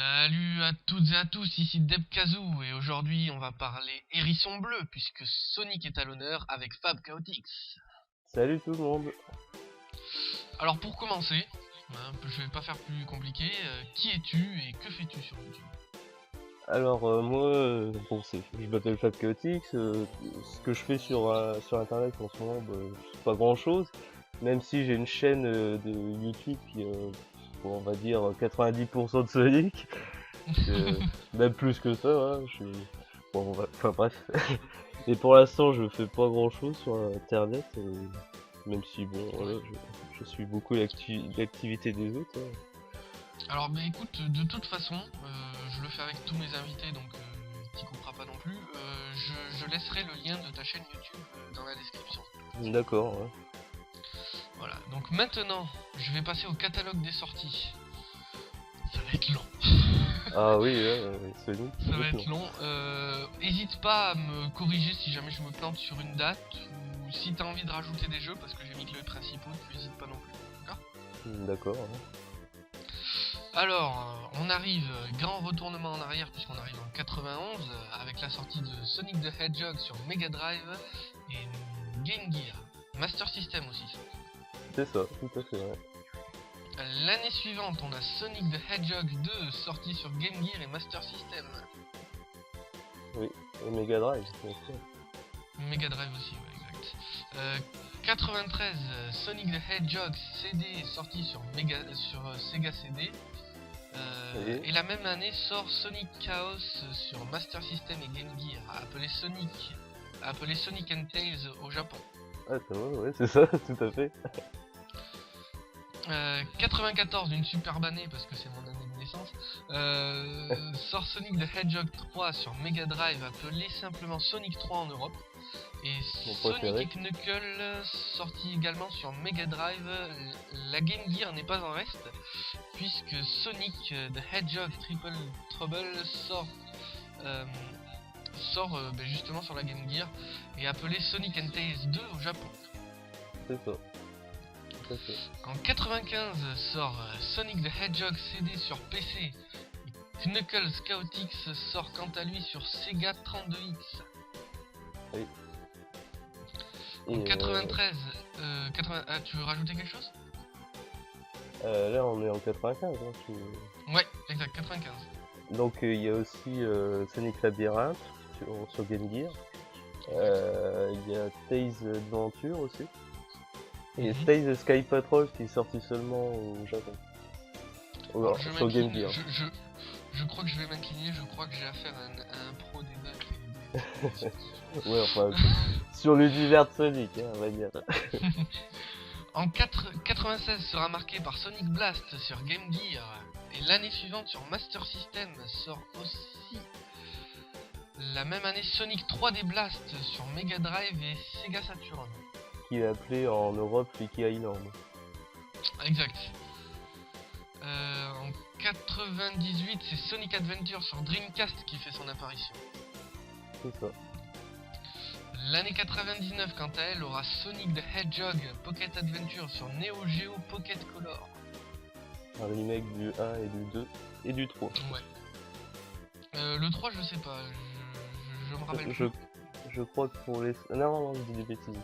Salut à toutes et à tous, ici DebKazoo et aujourd'hui on va parler hérisson bleu puisque Sonic est à l'honneur avec Fab Chaotix. Salut tout le monde. Alors pour commencer, je vais pas faire plus compliqué, qui es-tu et que fais-tu sur YouTube? Alors moi, bon, je m'appelle Fab Chaotix. Ce que je fais sur internet en ce moment, c'est pas grand chose. Même si j'ai une chaîne de YouTube qui, bon, on va dire 90% de Sonic, même plus que ça. Hein, bon, enfin bref. Et pour l'instant, je fais pas grand chose sur internet, même si bon, voilà, je suis beaucoup l'activité des autres. Hein. Alors bah écoute, de toute façon, je le fais avec tous mes invités donc t'y couperas pas non plus, je laisserai le lien de ta chaîne YouTube dans la description. D'accord. Ouais. Voilà, donc maintenant je vais passer au catalogue des sorties. Ça va être long. Ah oui, Sonic. Ça va être long. Hésite pas à me corriger si jamais je me plante sur une date ou si t'as envie de rajouter des jeux parce que j'ai mis que les principaux, tu hésites pas non plus. D'accord ? D'accord. Ouais. Alors, on arrive, grand retournement en arrière puisqu'on arrive en 91 avec la sortie de Sonic the Hedgehog sur Mega Drive et Game Gear. Master System aussi. C'est ça, tout à fait. Ouais. L'année suivante, on a Sonic the Hedgehog 2 sorti sur Game Gear et Master System. Oui, et Mega Drive, bien sûr. Mega Drive aussi, ouais, exact. 93, Sonic the Hedgehog CD sorti sur Sega CD. Et la même année sort Sonic Chaos sur Master System et Game Gear, appelé Sonic and Tails au Japon. Ah, ça va, ouais, c'est ça, tout à fait. 94, une superbe année parce que c'est mon année de naissance, sort Sonic the Hedgehog 3 sur Mega Drive, appelé simplement Sonic 3 en Europe. Et Sonic Knuckles sorti également sur Mega Drive. La Game Gear n'est pas en reste puisque Sonic the Hedgehog Triple Trouble sort justement sur la Game Gear et appelé Sonic and Tails 2 au Japon. C'est ça. En 95 sort Sonic the Hedgehog CD sur PC. Et Knuckles Chaotix sort quant à lui sur Sega 32X. Oui. En 93, tu veux rajouter quelque chose? Là on est en 95. Hein, Ouais, exact, 95. Donc il y a aussi Sonic Labyrinth sur Game Gear. Il y a Tails Adventure aussi. Et Tails Sky Patrol qui est sorti seulement au Japon. Sur Game Gear. Je crois que je vais m'incliner, je crois que j'ai affaire à un pro des dates. Ouais, enfin, sur l'univers de Sonic, hein, on va dire. En 96 sera marqué par Sonic Blast sur Game Gear. Et l'année suivante sur Master System sort aussi la même année Sonic 3D Blast sur Mega Drive et Sega Saturn. Qui est appelé en Europe Licky Island. Exact. En 98, c'est Sonic Adventure sur Dreamcast qui fait son apparition. C'est ça. L'année 99, quant à elle, aura Sonic the Hedgehog Pocket Adventure sur Neo Geo Pocket Color. Un remake du 1 et du 2 et du 3. Ouais. Le 3, je sais pas. Je me rappelle plus. Je crois que pour les... Non, je dis des bêtises.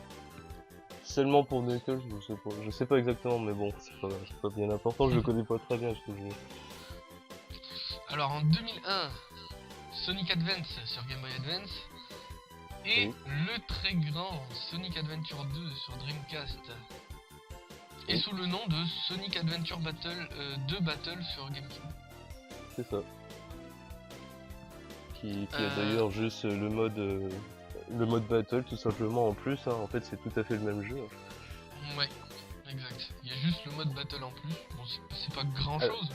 Seulement pour Knuckles, je sais pas exactement, mais bon, c'est pas bien important, je le connais pas très bien, je te jure. Alors en 2001, Sonic Advance sur Game Boy Advance. Et le très grand Sonic Adventure 2 sur Dreamcast. Et sous le nom de Sonic Adventure 2 Battle sur GameCube. C'est ça. Qui a d'ailleurs juste le mode battle tout simplement en plus, hein. En fait c'est tout à fait le même jeu. Ouais, exact. Il y a juste le mode battle en plus. Bon, c'est pas grand chose.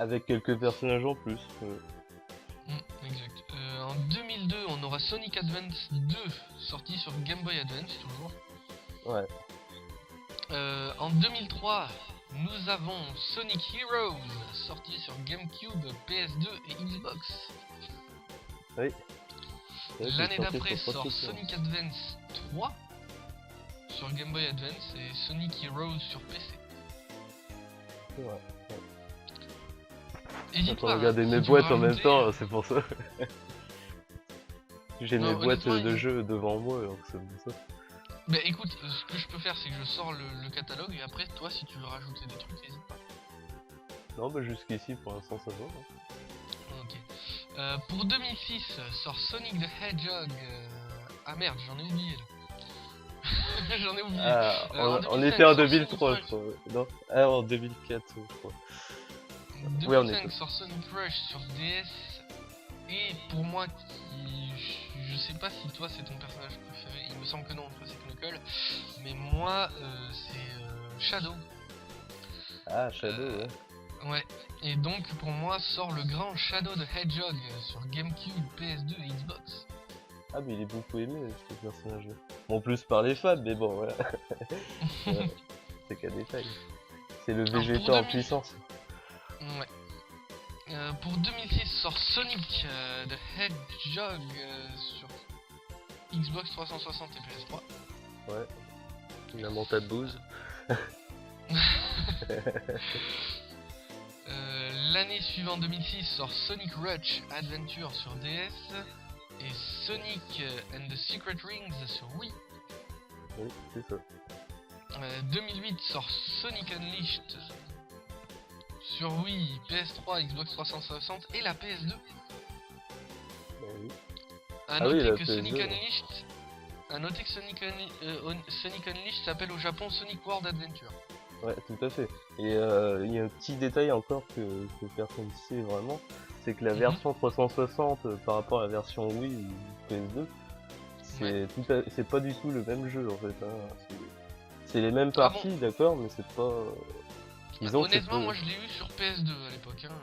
Avec quelques personnages en plus. Exact. En 2002, on aura Sonic Advance 2 sorti sur Game Boy Advance toujours. Ouais. En 2003, nous avons Sonic Heroes sorti sur GameCube, PS2 et Xbox. Oui. L'année d'après sort Sonic Advance 3 sur Game Boy Advance et Sonic Heroes sur PC. Ouais. hésite Attends, pas. regarder Si mes tu veux boîtes en même rajouter, temps, c'est pour ça. J'ai non, mes boîtes honnêtement, de jeux devant moi, alors c'est pour ça. bah écoute, ce que je peux faire, c'est que je sors le catalogue et après, toi, si tu veux rajouter des trucs, n'hésite pas. Non, bah jusqu'ici, pour l'instant, ça va. Hein. Ok. Pour 2006, sort Sonic the Hedgehog. Ah merde, j'en ai oublié là. J'en ai oublié. Ah, En on 2005, était en sort 2003, Sonic je crois. Non, ah, en 2004, je crois. Rush. Ouais, on 2005 était. sort Sonic Rush sur DS. Et pour moi, je sais pas si toi c'est ton personnage préféré. Il me semble que non, toi c'est Knuckles. Mais moi, c'est Shadow. Ah, Shadow, ouais. Ouais. Et donc pour moi sort le grand Shadow the Hedgehog sur GameCube, PS2 et Xbox. Ah, mais il est beaucoup aimé, ce personnage-là. Bon, plus par les fans, mais bon, voilà. Ouais, c'est qu'un détail. C'est le Alors, Vegeta pour en 2000 puissance. Ouais. Pour 2006 sort Sonic the Hedgehog sur Xbox 360 et PS3. Ouais. Il a mon tas de bouse. L'année suivante 2006 sort Sonic Rush Adventure sur DS et Sonic and the Secret Rings sur Wii. Oui, c'est ça. 2008 sort Sonic Unleashed sur Wii, PS3, Xbox 360 et la PS2. Bah oui. A Ah noter oui, la que PS2, Sonic ouais. Unleashed, Sonic Unleashed s'appelle au Japon Sonic World Adventure. Ouais, tout à fait. Et il y a un petit détail encore que personne ne sait vraiment, c'est que la version 360 par rapport à la version Wii ou PS2, c'est pas du tout le même jeu en fait. Hein. C'est les mêmes Ah bon parties, d'accord, mais c'est pas. Disons que c'est Honnêtement, pas. moi je l'ai eu sur PS2 à l'époque. Hein,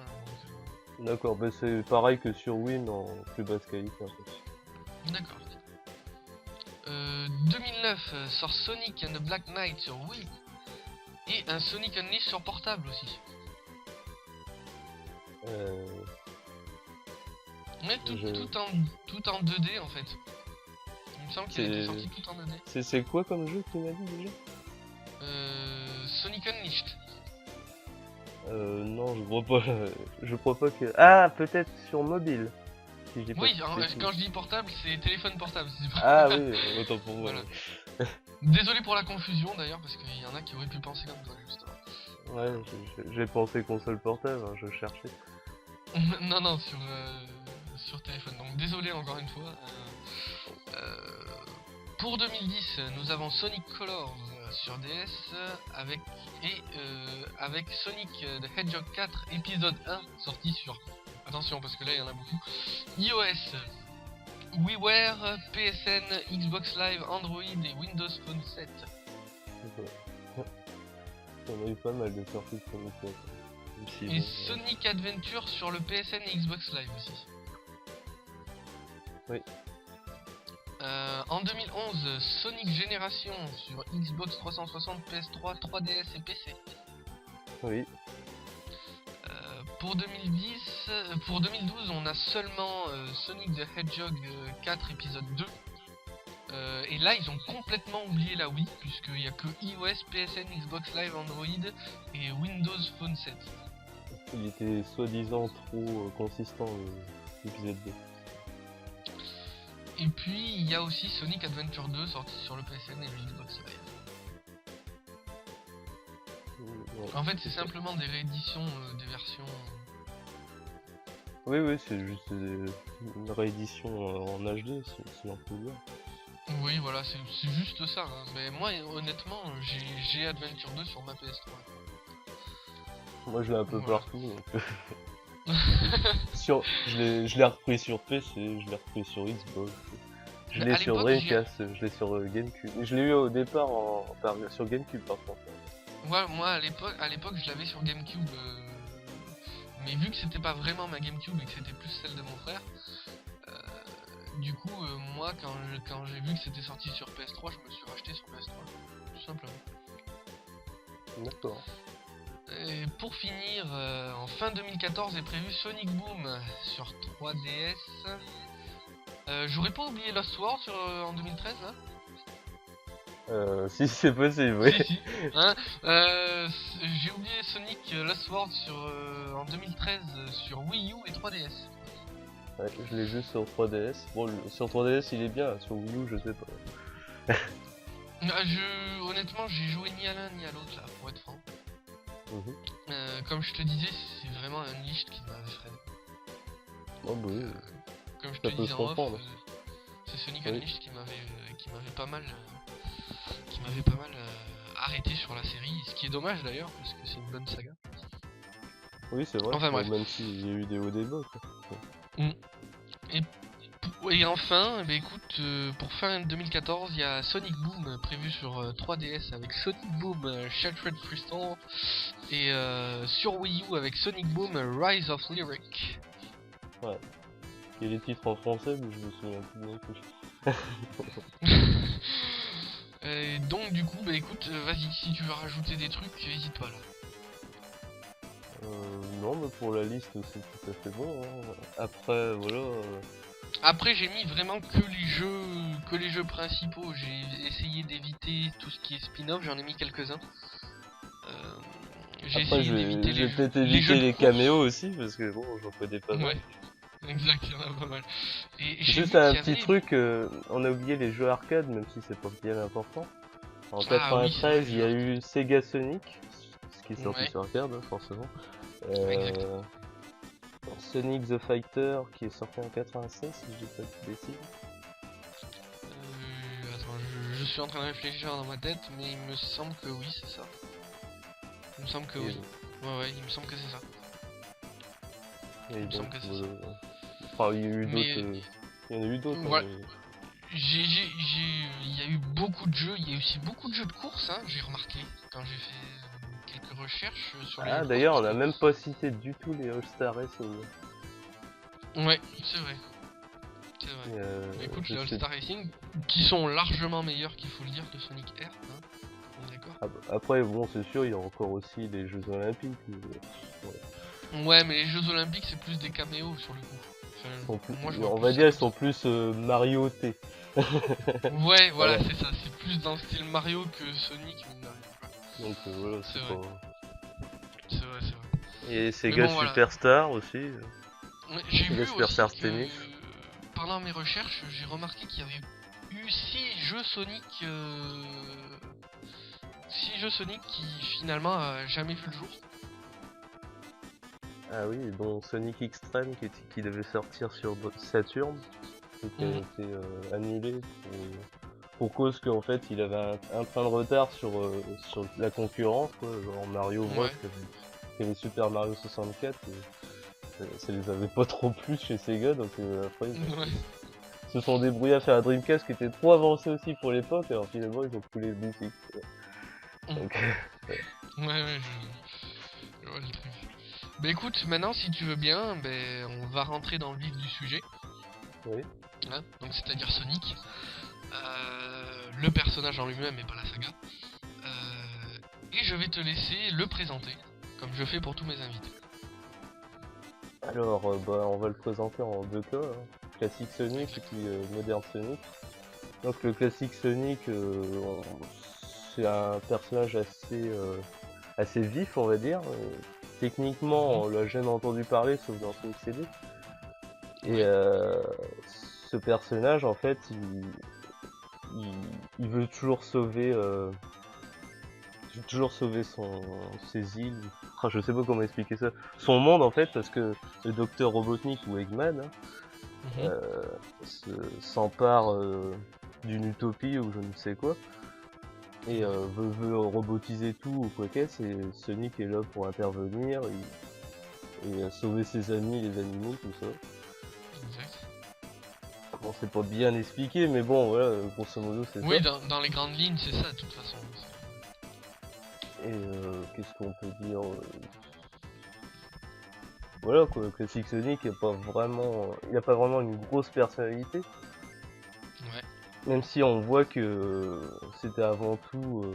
D'accord, bah c'est pareil que sur Wii, mais en plus basse qualité en fait. D'accord. 2009 sort Sonic and the Black Knight sur Wii et un Sonic Unleashed sur portable aussi. Mais tout en 2D en fait. Il me semble qu'il était sorti tout en 2D. C'est quoi comme jeu que tu m'as dit déjà? Sonic Unleashed. Non, je crois pas que. Ah, peut-être sur mobile. Si je dis pas Oui, de bêtises. quand je dis portable, c'est téléphone portable. Ah oui, autant pour moi. Voilà. Désolé pour la confusion d'ailleurs, parce qu'il y en a qui auraient pu penser comme toi justement. Ouais, j'ai pensé console portable, hein, je cherchais. non, sur téléphone. Donc désolé encore une fois. Pour 2010, nous avons Sonic Colors sur DS avec Sonic the Hedgehog 4 épisode 1 sorti sur. Attention parce que là il y en a beaucoup. iOS, WiiWare, PSN, Xbox Live, Android et Windows Phone 7. On a eu pas mal de sorties de Sonic 4. Et Sonic Adventure sur le PSN et Xbox Live aussi. Oui. En 2011, Sonic Génération sur Xbox 360, PS3, 3DS et PC. Oui. Pour 2012, on a seulement Sonic the Hedgehog 4 épisode 2. Et là, ils ont complètement oublié la Wii, puisqu'il n'y a que iOS, PSN, Xbox Live, Android et Windows Phone 7. Il était soi-disant trop consistant l'épisode 2. Et puis, il y a aussi Sonic Adventure 2 sorti sur le PSN et le Xbox Live. Ouais. En fait, c'est simplement des rééditions des versions. Oui, c'est juste une réédition en HD, si on peut dire. Oui, voilà, c'est juste ça. Hein. Mais moi, honnêtement, j'ai Adventure 2 sur ma PS3. Moi, je l'ai un peu Voilà. partout. Donc... je l'ai repris sur PC, je l'ai repris sur Xbox, je Mais l'ai à sur l'époque, Dreamcast, je l'ai sur GameCube. Je l'ai eu au départ sur GameCube par contre. Ouais, moi à l'époque je l'avais sur GameCube, mais vu que c'était pas vraiment ma GameCube et que c'était plus celle de mon frère, du coup moi quand j'ai vu que c'était sorti sur PS3, je me suis racheté sur PS3, tout simplement. D'accord. Et pour finir, en fin 2014 est prévu Sonic Boom sur 3DS. J'aurais pas oublié Lost World en 2013 là. Si c'est possible, oui. Si, si. Hein, j'ai oublié Sonic Lost World en 2013 sur Wii U et 3DS. Ouais, je l'ai vu sur 3DS. Bon, sur 3DS il est bien, sur Wii U je sais pas. Honnêtement, j'ai joué ni à l'un ni à l'autre là, pour être franc. Mhm. Comme je te disais, c'est vraiment un niche qui m'a effrayé. Oh, bah oui, Comme je ça te peut disais se en off, comprendre. c'est Sonic Oui. Unleashed qui m'avait pas mal, arrêté sur la série, ce qui est dommage d'ailleurs parce que c'est une bonne saga. Oui, c'est vrai, Enfin bon, bref. même s'il y a eu des hauts des bas, quoi. Et enfin, eh ben, écoute, pour fin 2014, il y a Sonic Boom prévu sur 3DS avec Sonic Boom Shattered Crystal et sur Wii U avec Sonic Boom Rise of Lyric. Ouais. Il y a les titres en français, mais je me souviens plus bien que Et donc du coup, bah écoute, vas-y, si tu veux rajouter des trucs, n'hésite pas là. Non, mais pour la liste, c'est tout à fait bon. Hein. Après, voilà. Après, j'ai mis vraiment que les jeux principaux. J'ai essayé d'éviter tout ce qui est spin-off. J'en ai mis quelques-uns. J'ai Après, essayé d'éviter je vais peut-être les jeux éviter de les course. caméos aussi, parce que bon, j'en connais pas mal. Ouais, exact, il y en a pas mal. Et j'ai vu Juste qu'il un y petit avait... truc, on a oublié les jeux arcade, même si c'est pas bien important. En Ah oui, c'est vrai, 93, il y a eu Sega Sonic, ce qui est sorti Ouais, sur arcade, hein, forcément. exact. Sonic the Fighter, qui est sorti en 96, si je dis pas de bêtises. Attends, je suis en train de réfléchir dans ma tête, mais il me semble que oui, c'est ça. Il me semble que Et, oui. Ouais, il me semble que c'est ça. et Il me semble donc, que c'est ça. enfin, il y a eu Mais d'autres. Il y en a eu d'autres. voilà. Hein, Il y a eu beaucoup de jeux, il y a aussi beaucoup de jeux de course, hein, j'ai remarqué quand j'ai fait quelques recherches sur les jeux Ah, de course. d'ailleurs, on a même pas cité du tout les All-Star Racing. Ouais, c'est vrai. C'est vrai. Mais écoute, les Je sais. All-Star Racing, qui sont largement meilleurs, qu'il faut le dire, que Sonic R, hein, on est d'accord. Après, bon, c'est sûr, il y a encore aussi les Jeux Olympiques. Ouais, mais les Jeux Olympiques, c'est plus des caméos sur le coup. Enfin, moi, je vois On plus va ça dire, ils comme sont plus Mario T. Ouais, voilà, Voilà. c'est ça. C'est plus dans le style Mario que Sonic, mine de rien, quoi. Donc voilà, C'est c'est vrai. pas. C'est vrai, c'est vrai. Et Mais Sega bon, voilà. Superstar aussi. Ouais, j'ai Sega vu Superstar aussi que, Tennis. pendant mes recherches, j'ai remarqué qu'il y avait eu 6 jeux Sonic, 6 jeux Sonic qui finalement a jamais vu le jour. Ah oui, dont Sonic Extreme qui devait sortir sur Saturn et qui a Mhm. été annulé pour cause qu'en fait il avait un train de retard sur la concurrence, quoi, genre Mario Bros Ouais. qui avait Super Mario 64 et ça les avait pas trop plu chez Sega, donc après Ouais. ils se sont débrouillés à faire un Dreamcast qui était trop avancé aussi pour l'époque, alors finalement ils ont coulé le boutique. Donc, Ouais, je vois le truc. Bah écoute, maintenant, si tu veux bien, on va rentrer dans le vif du sujet. oui. Hein, donc c'est-à-dire Sonic. Le personnage en lui-même et pas la saga. Et je vais te laisser le présenter, comme je fais pour tous mes invités. Alors, bah, on va le présenter en deux cas, hein. Classique Sonic et puis moderne Sonic. Donc le classique Sonic, c'est un personnage assez vif, on va dire. Techniquement, on l'a jamais entendu parler, sauf dans Sonic CD. Et Ouais. ce personnage, en fait, il veut toujours sauver ses îles. Ah, je sais pas comment expliquer ça. Son monde, en fait, parce que le docteur Robotnik ou Eggman, hein, Mhm. s'empare d'une utopie ou je ne sais quoi et veut robotiser tout ou quoi qu'est-ce, et Sonic est là pour intervenir et sauver ses amis, les animaux, tout ça. Exact. Bon, c'est pas bien expliqué, mais bon, voilà, grosso modo, c'est Oui, ça. dans les grandes lignes, c'est ça, de toute façon. Et qu'est-ce qu'on peut dire voilà quoi, Classic Sonic, il a pas vraiment une grosse personnalité. Ouais. Même si on voit que c'était avant tout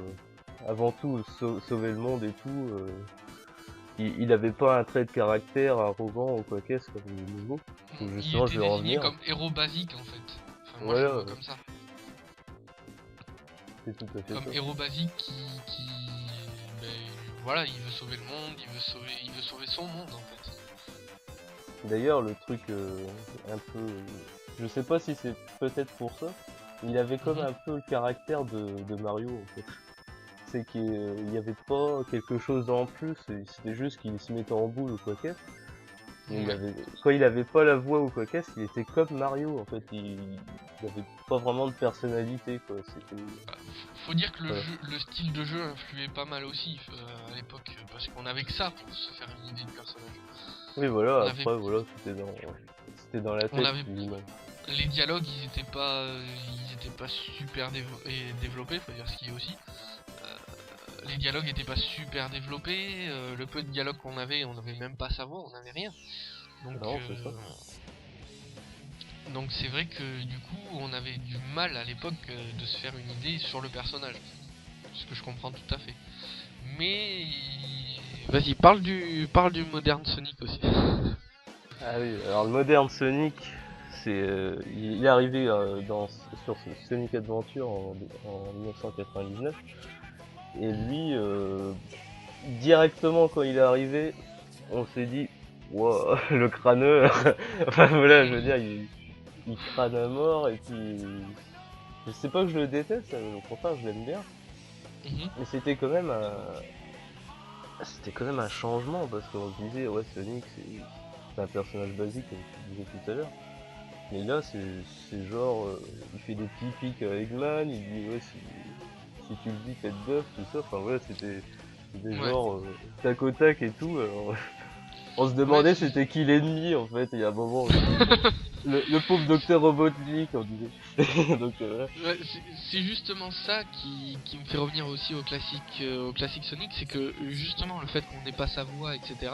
sauver le monde et tout. Il avait pas un trait de caractère arrogant ou quoi qu'est-ce comme les nouveaux. Il Justement, était je vais en désigné venir. comme héros basique en fait. Enfin, moi je le Voilà, vois comme ça. C'est tout à fait comme ça. héros basique qui ben, voilà, il veut sauver le monde, il veut sauver son monde en fait. D'ailleurs, le truc un peu... je sais pas si c'est peut-être pour ça, il avait comme un peu le caractère de Mario en fait. C'est qu'il y avait pas quelque chose en plus, c'était juste qu'il se mettait en boule ou quoi qu'est-ce. Mais quand il avait pas la voix ou quoi qu'est-ce, il était comme Mario en fait, il avait pas vraiment de personnalité quoi. Faut dire que le style de jeu influait pas mal aussi à l'époque, parce qu'on avait que ça pour se faire une idée du personnage. Oui voilà, après voilà, c'était dans la tête. Les dialogues ils étaient pas super développés, faut dire ce qu'il y a aussi. Les dialogues étaient pas super développés, le peu de dialogue qu'on avait, on n'avait même pas sa voix, on n'avait rien. Donc non, c'est ça. Donc c'est vrai que du coup on avait du mal à l'époque de se faire une idée sur le personnage. Ce que je comprends tout à fait. Mais vas-y, parle du moderne Sonic aussi. Ah oui, alors le moderne Sonic, il est arrivé sur Sonic Adventure en 1999. Et lui, directement quand il est arrivé, on s'est dit, wow, le crâneur. Enfin voilà, je veux dire, il crâne à mort et puis je sais pas que je le déteste, au contraire je l'aime bien. Mais c'était quand même un changement parce qu'on se disait ouais Sonic c'est un personnage basique comme tu disais tout à l'heure. Mais là c'est genre il fait des petits pics à Eggman, il dit ouais si tu le dis faites bœuf, tout ça, enfin voilà c'était genre tac au tac et tout, alors on se demandait c'était qui l'ennemi en fait, il y a un moment le pauvre docteur Robotnik on disait. Donc c'est justement ça qui me fait revenir aussi au classique Sonic, c'est que justement le fait qu'on n'ait pas sa voix, etc.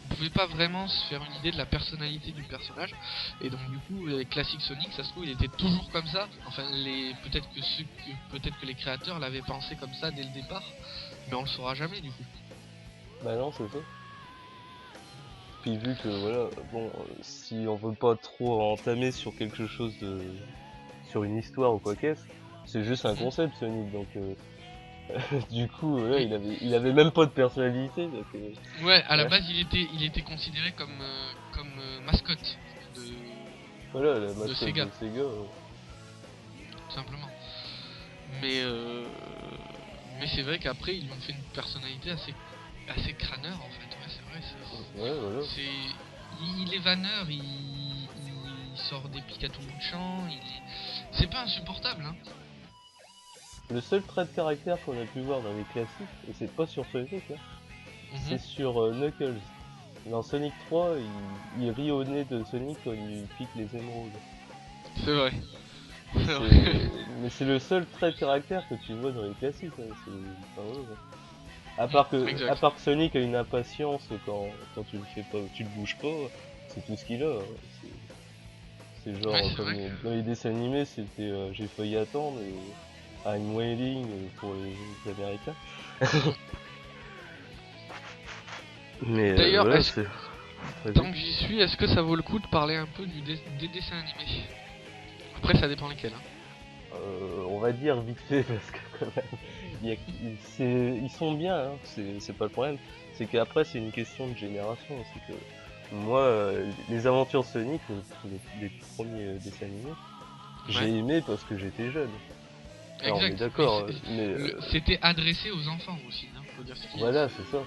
On pouvait pas vraiment se faire une idée de la personnalité du personnage, et donc du coup avec classique Sonic, ça se trouve il était toujours comme ça. Enfin peut-être que les créateurs l'avaient pensé comme ça dès le départ, mais on le saura jamais du coup. Bah non c'est ça. Puis vu que voilà, bon, si on veut pas trop entamer sur quelque chose sur une histoire ou quoi qu'est-ce, c'est juste un concept Sonic, donc du coup là il avait même pas de personnalité. Donc, ouais, à la base il était considéré comme mascotte de voilà, la mascotte de Sega. Tout simplement. Mais c'est vrai qu'après ils lui ont fait une personnalité assez crâneur en fait. Ouais, c'est vrai. Ouais, voilà. Il est vanneur, il sort des pics à tout bout de champ. C'est pas insupportable, hein. Le seul trait de caractère qu'on a pu voir dans les classiques, et c'est pas sur Sonic, hein, c'est sur Knuckles. Dans Sonic 3, il rit au nez de Sonic quand il lui pique les émeraudes. C'est vrai. Mais c'est le seul trait de caractère que tu vois dans les classiques. Hein. Enfin, ouais. À part que Sonic a une impatience quand tu le fais pas, tu le bouges pas, c'est tout ce qu'il a. Hein. C'est genre comme dans les dessins animés, c'était j'ai failli attendre et I'm waiting pour les Américains. Mais d'ailleurs, voilà, tant que j'y suis, est-ce que ça vaut le coup de parler un peu des dessins animés? Après, ça dépend lesquels. Hein. On va dire vite fait parce que quand même, ils sont bien, hein, c'est pas le problème. C'est qu'après c'est une question de génération. C'est que moi, les aventures Sonic, les premiers dessins animés, j'ai aimé parce que j'étais jeune. Alors, on est d'accord, mais c'était adressé aux enfants aussi, hein, faut dire ce qu'il y a. Voilà, c'est ça.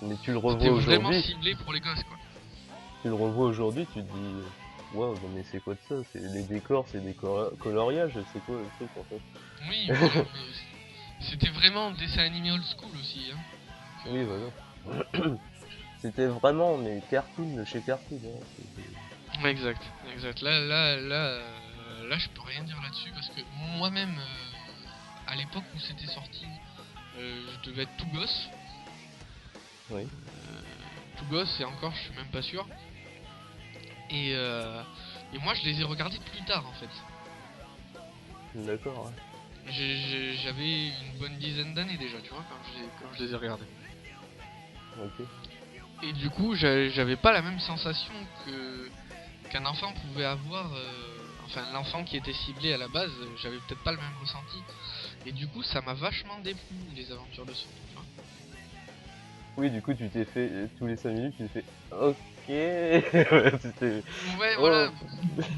Mais tu le revois aujourd'hui. C'était vraiment ciblé pour les gosses, quoi. Tu le revois aujourd'hui, tu te dis, waouh, mais c'est quoi de ça? Les décors, c'est des coloriages, c'est quoi le truc en fait? Oui, voilà, mais c'était vraiment dessin animé old school aussi, hein. Oui, voilà. C'était vraiment, mais cartoon de chez Cartoon. Hein. Exact. Là, je peux rien dire là-dessus parce que moi-même, à l'époque où c'était sorti, je devais être tout gosse. Oui. Tout gosse, et encore, je suis même pas sûr. Et moi, je les ai regardés plus tard en fait. D'accord. Ouais. J'avais une bonne dizaine d'années déjà, tu vois, quand je les ai regardés. Ok. Et du coup, j'avais pas la même sensation qu'un enfant pouvait avoir. enfin l'enfant qui était ciblé à la base, j'avais peut-être pas le même ressenti. Et du coup, ça m'a vachement déplu les aventures de Sonic. Tu vois. Oui, du coup, tu t'es fait tous les 5 minutes, tu t'es fait ok. Ouais, Ouais, oh. voilà.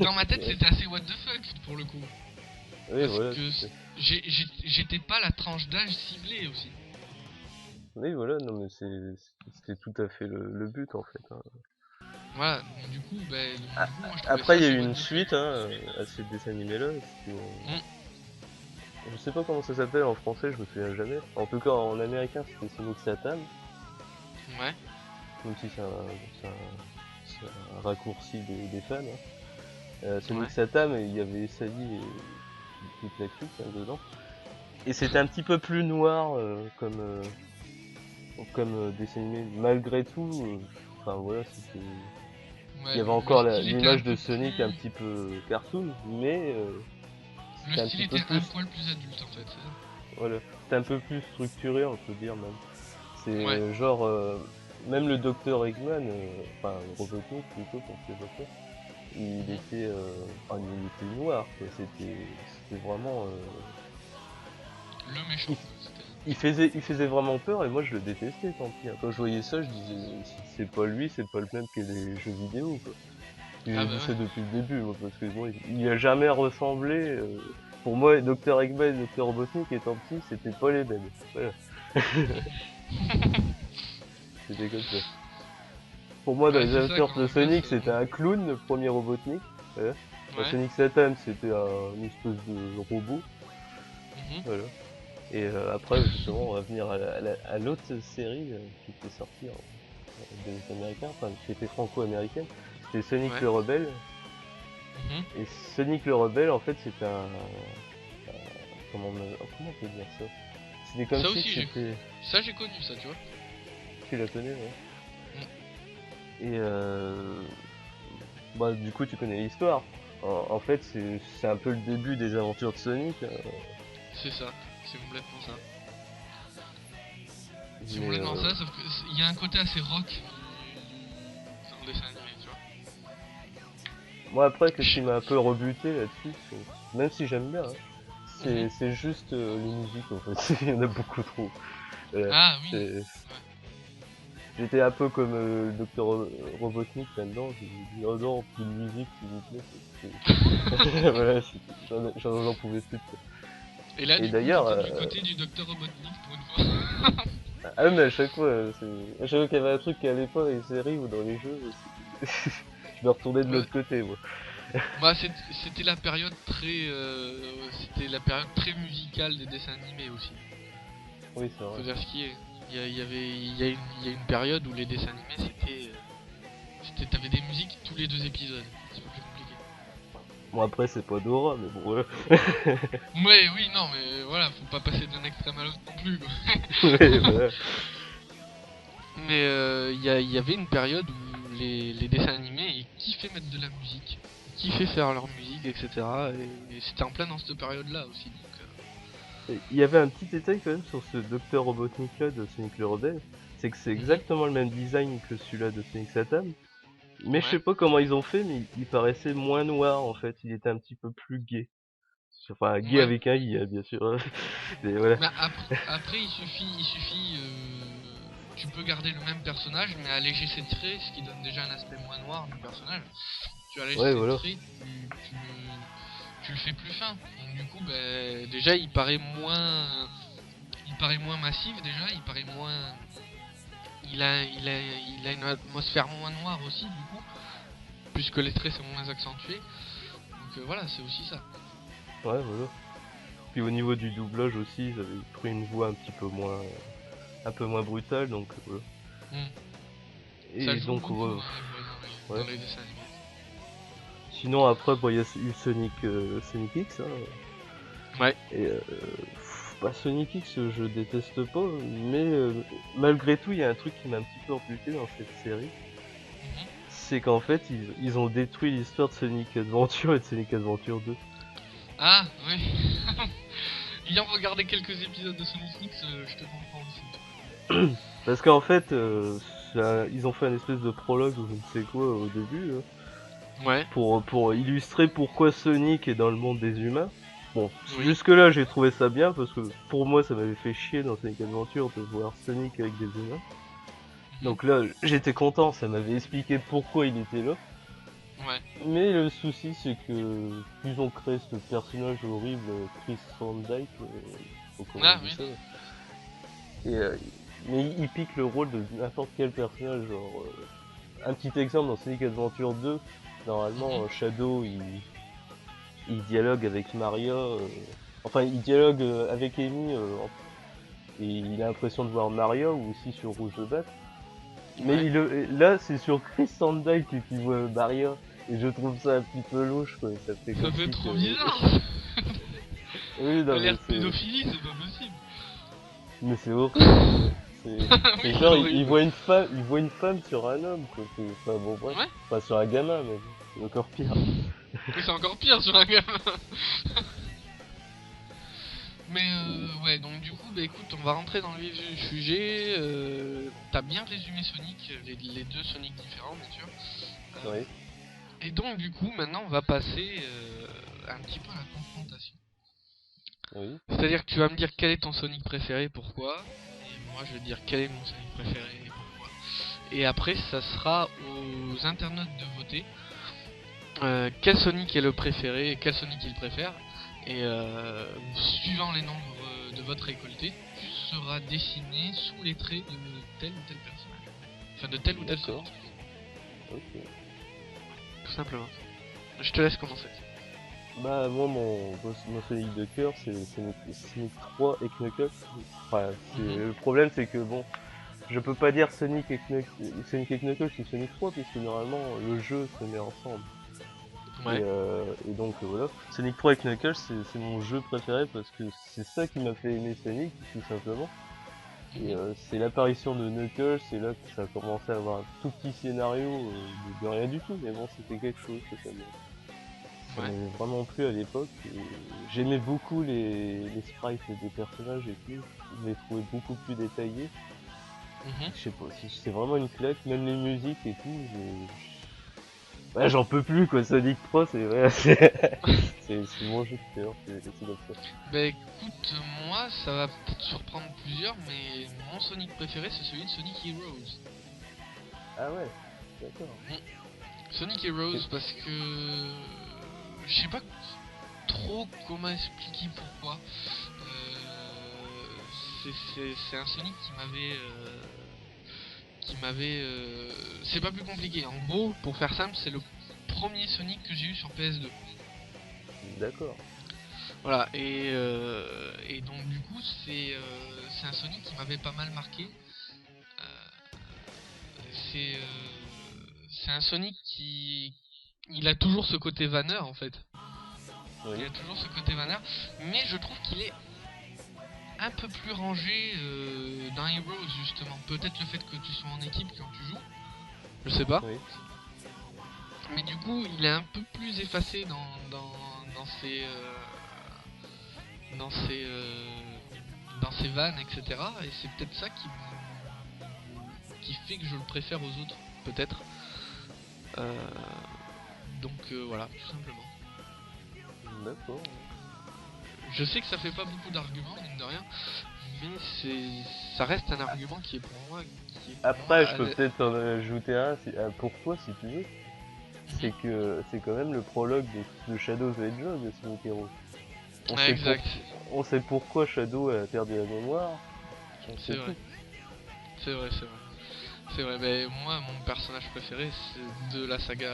Dans ma tête, c'était assez what the fuck pour le coup. Oui, Parce voilà. que j'étais pas la tranche d'âge ciblée aussi. Oui, voilà, non, mais c'était tout à fait le but en fait, hein. Voilà, donc du coup, moi je trouvais ça Après, il y a assez eu what une the fuck. suite hein, à ces dessins animés-là. Mm. Je sais pas comment ça s'appelle en français, je me souviens jamais. En tout cas, en américain, c'était Sonic Satan. Ouais, Même si c'est un raccourci des fans, hein. Sonic ouais. Satan, il y avait Sally et toute la clique hein, dedans. Et c'était un petit peu plus noir comme dessin animé. Malgré tout, enfin voilà, c'était. Il Ouais, y avait le encore style était un l'image de peu Sonic un plus... petit peu cartoon, mais Le c'était un style petit peu était un plus, poil plus adulte en fait, c'est ça. voilà, c'était un peu plus structuré, on peut dire même. C'est Ouais. genre, même le docteur Eggman, enfin Robotnik plutôt pour plaisanter, il Mhm. était, enfin, il était noir, quoi. C'était vraiment, Le méchant, il, quoi. C'était... il faisait vraiment peur et moi je le détestais tant pis, hein. Quand je voyais ça, je disais, c'est pas lui, c'est pas le même que les jeux vidéo, quoi. Ah J'ai bah dit ça ouais. depuis le début, moi, parce que bon, il a jamais ressemblé. Pour moi, Dr. Eggman et Dr. Robotnik étant petit, c'était pas les mêmes. Voilà, c'était comme ça. Pour moi, dans Ouais, les c'est ça, aventures quand de on gosse... Sonic, c'était un clown, le premier Robotnik. Voilà. Dans Ouais. Sonic Satan, c'était une espèce de robot. Mhm. Voilà. Et après, justement, on va venir à l'autre série qui était sortie des Américains, enfin qui était franco-américaine. C'était Sonic Ouais. le Rebelle. Mhm. Et Sonic le Rebelle, en fait, c'était comment on peut dire ça? C'était comme Ça si aussi, que c'était. ça j'ai connu ça, tu vois. Tu la connais, ouais. Mm. Et bah, du coup, tu connais l'histoire. En fait, c'est un peu le début des aventures de Sonic. C'est ça, c'est complètement ça. C'est Mais complètement ça, sauf qu'il y a un côté assez rock dans le dessin animé, tu vois. moi, après, qu'est-ce qui m'a un peu rebuté là-dessus, même si j'aime bien, hein, Mhm. c'est juste les musiques, en fait. Il y en a beaucoup trop. Voilà. Ah oui. C'est- Ouais. J'étais un peu comme le docteur Robotnik là-dedans, j'ai dit oh non, plus de musique s'il vous plaît. Voilà, j'en pouvais plus. Et là, Et du coup, d'ailleurs, t'étais du côté du docteur Robotnik pour une fois. ah mais à chaque fois, à chaque fois qu'il y avait un truc qui allait pas dans les séries ou dans les jeux, je me retournais de Ouais. l'autre côté moi. Bah, c'était la période très, c'était la période très musicale des dessins animés aussi. Oui, c'est Faut vrai. dire ce qui est. Il y a une période où les dessins animés t'avais des musiques tous les 2 épisodes. C'est pas plus compliqué. Bon après c'est pas Dora, mais bon voilà. Ouais, oui, non, mais voilà, faut pas passer d'un extrême à l'autre non plus, quoi. Ouais, voilà. Mais il y avait une période où les dessins animés ils kiffaient mettre de la musique, ils kiffaient faire leur musique, etc. Et c'était en plein dans cette période-là aussi. Donc, Et il y avait un petit détail quand même sur ce docteur Robotnik là de Sonic le Rebelle, c'est que c'est mhm. exactement le même design que celui-là de Sonic Satan, mais je Ouais. sais pas comment ils ont fait, mais il paraissait moins noir en fait, il était un petit peu plus gai. Enfin gay Ouais. avec un i, hein, bien sûr. Et voilà. Mais après tu peux garder le même personnage, mais alléger ses traits, ce qui donne déjà un aspect moins noir du personnage. Tu allèges Ouais ses voilà. traits, tu le fais plus fin. Donc du coup, déjà il paraît moins massif déjà, il paraît moins, il a une atmosphère moins noire aussi du coup, puisque les traits sont moins accentués. Donc voilà, c'est aussi ça. Ouais voilà. Puis au niveau du doublage aussi, ils avaient pris une voix un peu moins brutale, donc voilà. Hmm. Ça Et joue donc beaucoup hein, les voix ouais. dans les dessins animés. Sinon après, il y a eu Sonic X, hein. Ouais. Et bah, Sonic X, je déteste pas, mais malgré tout, il y a un truc qui m'a un petit peu rebuté dans cette série, Mhm. c'est qu'en fait, ils ont détruit l'histoire de Sonic Adventure et de Sonic Adventure 2. Ah, oui. Ayant regardé quelques épisodes de Sonic X, je te comprends aussi. Parce qu'en fait, ils ont fait un espèce de prologue ou je ne sais quoi au début, hein. Ouais. pour illustrer pourquoi Sonic est dans le monde des humains. Bon, Oui. jusque là j'ai trouvé ça bien parce que pour moi ça m'avait fait chier dans Sonic Adventure de voir Sonic avec des humains. Donc là j'étais content, ça m'avait expliqué pourquoi il était là. Ouais. Mais le souci c'est que ils ont créé ce personnage horrible, Chris Thorndike, faut comment Ah on dit oui. ça. Et, mais il pique le rôle de n'importe quel personnage, genre un petit exemple dans Sonic Adventure 2, normalement Shadow il dialogue avec Maria, enfin il dialogue avec Amy, et il a l'impression de voir Maria ou aussi sur Rouge de Bat. Mais Ouais. là c'est sur Chris Sandike qu'il voit Maria, et je trouve ça un petit peu louche quoi, ça fait Ça comme fait si trop que... bizarre. Oui non mais Alerte pédophilie, c'est pas possible. c'est horrible quoi. C'est Oui, c'est genre horrible. il voit une femme sur un homme quoi, enfin bon bref, Ouais. enfin sur un gamin même, c'est encore pire. Oui, c'est encore pire sur un gamin. Mais ouais, donc du coup, bah écoute, on va rentrer dans le vif du sujet. T'as bien résumé Sonic, les deux Sonic différents, bien sûr. Oui, Et donc du coup, maintenant, on va passer un petit peu à la confrontation. oui, C'est-à-dire que tu vas me dire quel est ton Sonic préféré, pourquoi. Et moi, je vais te dire quel est mon Sonic préféré et pourquoi. Et après, ça sera aux internautes de voter quel Sonic est le préféré et quel Sonic ils préfèrent. Et suivant les nombres de votes récoltés, tu seras dessiné sous les traits de tel ou tel personnage. Enfin, de tel ou tel d'accord, Sonic, ok. tout simplement. Je te laisse commencer. Bah moi mon Sonic de cœur c'est Sonic 3 et Knuckles. Enfin, Mhm. le problème c'est que bon, je peux pas dire Sonic et Knuckles ou Sonic 3 puisque normalement le jeu se met ensemble. Ouais. Et donc voilà, Sonic 3 et Knuckles c'est mon jeu préféré parce que c'est ça qui m'a fait aimer Sonic tout simplement. Et Mhm. c'est l'apparition de Knuckles, c'est là que ça a commencé à avoir un tout petit scénario de rien du tout, mais bon c'était quelque chose que ça Ouais. m'avait vraiment plu à l'époque. J'aimais beaucoup les sprites des personnages et tout. Je les trouvais beaucoup plus détaillés. Mhm. Je sais pas, c'est vraiment une claque, même les musiques et tout. Ouais, j'en peux plus quoi, Sonic 3, c'est vrai, c'est mon jeu de cœur, c'est comme ça. Bah écoute, moi ça va peut-être surprendre plusieurs, mais mon Sonic préféré c'est celui de Sonic Heroes. Ah ouais, d'accord. Sonic Heroes parce que je sais pas trop comment expliquer pourquoi. C'est un Sonic qui m'avait. C'est pas plus compliqué. En gros, pour faire simple, c'est le premier Sonic que j'ai eu sur PS2. D'accord. Voilà, et donc du coup, c'est un Sonic qui m'avait pas mal marqué. C'est c'est un Sonic qui. Il a toujours ce côté vanneur en fait. Il Oui, a toujours ce côté vanneur, mais je trouve qu'il est un peu plus rangé dans Heroes justement. Peut-être le fait que tu sois en équipe quand tu joues, je sais pas. oui. Mais du coup, il est un peu plus effacé dans ses dans ses dans ses vannes, etc. Et c'est peut-être ça qui fait que je le préfère aux autres, peut-être. Euh, donc voilà, tout simplement. D'accord. Je sais que ça fait pas beaucoup d'arguments, mine de rien, mais ça reste un argument qui est pour moi Après, je peux peut-être en ajouter un pour toi si tu veux. Mhm. C'est quand même le prologue de Shadow the Hedgehog, Sonic Heroes. On Ouais, sait, pour... exact, on sait pourquoi Shadow a perdu la mémoire, on c'est sait vrai, tout. c'est vrai, c'est vrai. C'est vrai, mais moi, mon personnage préféré c'est de la saga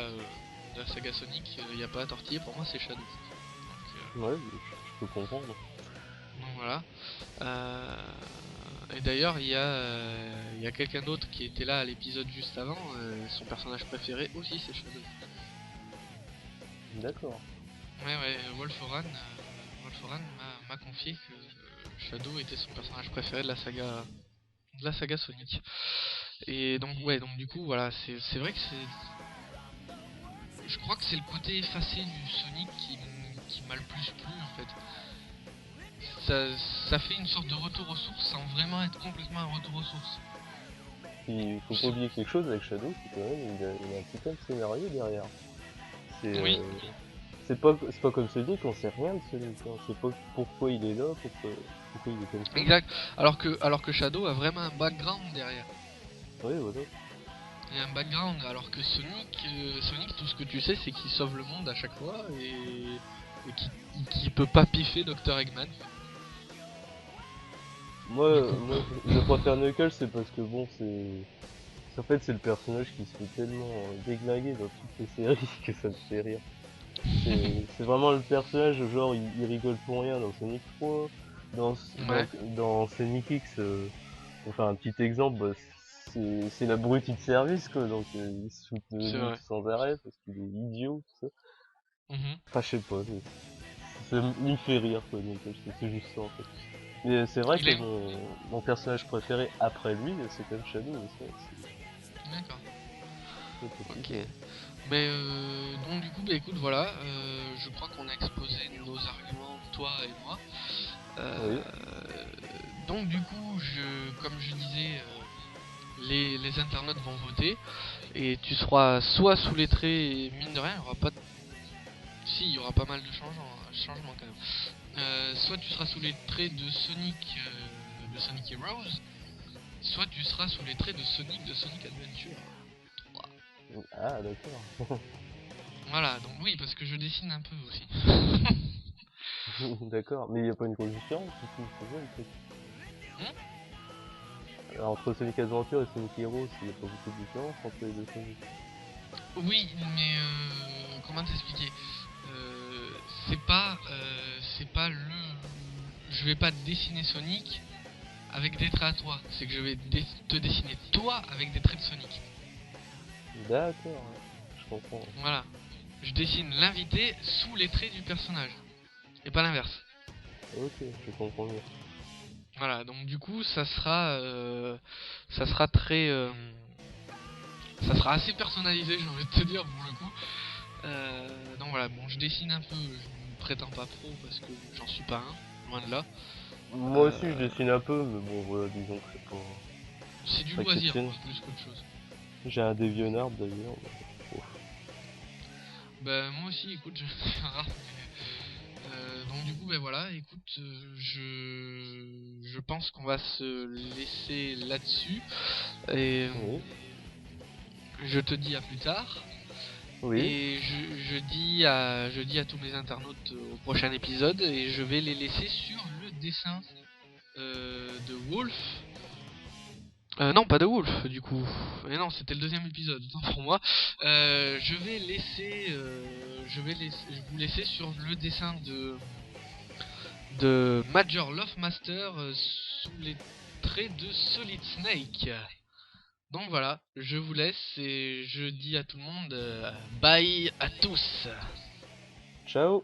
Sonic, il n'y a pas à tortiller, pour moi c'est Shadow. Ouais, je peux comprendre. Donc voilà. Euh, et d'ailleurs, il y a quelqu'un d'autre qui était là à l'épisode juste avant, son personnage préféré aussi c'est Shadow. D'accord. Ouais, ouais, Wolforan m'a confié que Shadow était son personnage préféré de la saga Sonic. Et donc, ouais, donc du coup, voilà, c'est vrai que c'est. Je crois que c'est le côté effacé du Sonic qui m'a le plus plu en fait. Ça, ça fait une sorte de retour aux sources sans vraiment être complètement un retour aux sources. Puis, faut pas oublier quelque chose avec Shadow, c'est quand même, il a un putain de scénario derrière. Oui. C'est pas comme Sonic, on sait rien de Sonic, hein. On sait pas pourquoi il est là, pourquoi il est comme ça. Exact. Alors que Shadow a vraiment un background derrière. Oui, voilà. Il y a un background, alors que Sonic, tout ce que tu sais, c'est qu'il sauve le monde à chaque fois et qu'il peut pas piffer Dr. Eggman. Moi, je préfère Knuckles, c'est parce que bon, en fait, c'est le personnage qui se fait tellement déglinguer dans toutes les séries que ça me fait rire. C'est vraiment le personnage, genre, il rigole pour rien dans Sonic 3, dans, Ouais. dans Sonic X, pour faire un petit exemple, bah, c'est l'abruti de service, quoi, donc il se fout de C'est nous vrai. sans arrêt parce qu'il est idiot, tout ça. Mhm. Enfin, je sais pas, il me fait rire, quoi, donc c'est juste ça, en fait. Mais c'est vrai Il que est. mon personnage préféré après lui, c'est quand même Shadow, D'accord. c'est possible. Ok. Mais donc du coup, bah écoute, voilà, je crois qu'on a exposé nos arguments, toi et moi. Oui, Donc du coup, comme je disais, les internautes vont voter et tu seras soit sous les traits et mine de rien, il y aura pas. Si, il y aura pas mal de changements quand même. Soit tu seras sous les traits de Sonic Heroes, soit tu seras sous les traits de Sonic Adventure 3. ah d'accord. Voilà, donc oui, parce que je dessine un peu aussi. D'accord, mais il n'y a pas une grosse différence du coup, c'est ça le truc. Alors, entre Sonic Adventure et Sonic Heroes, il n'y a pas beaucoup de différence entre les deux Sonic. Oui, mais comment t'expliquer euh, c'est pas le. Je vais pas dessiner Sonic avec des traits à toi. C'est que je vais te dessiner toi avec des traits de Sonic. D'accord, ouais, je comprends. Voilà. Je dessine l'invité sous les traits du personnage. Et pas l'inverse. Ok, je comprends mieux. Voilà, donc du coup, ça sera très, ça sera assez personnalisé, j'ai envie de te dire pour le coup. Donc voilà, bon, je dessine un peu, je ne prétends pas pro parce que j'en suis pas un, loin de là. Moi aussi je dessine un peu, mais bon voilà, disons que C'est du pas loisir, exceptionnel. quoi, plus qu'autre chose. J'ai un DeviantArt d'ailleurs. Mais bon. Bah moi aussi, écoute, je fais rare, donc du coup, ben voilà, écoute, je pense qu'on va se laisser là-dessus. Et Oui, je te dis à plus tard. oui, Et je dis à tous mes internautes au prochain épisode et je vais les laisser sur le dessin de Wolf. Non, pas de Wolf du coup. Mais non, c'était le deuxième épisode, autant pour moi. Je vais vous laisser sur le dessin de Major Love Master sous les traits de Solid Snake. Donc voilà, je vous laisse et je dis à tout le monde bye à tous. ciao.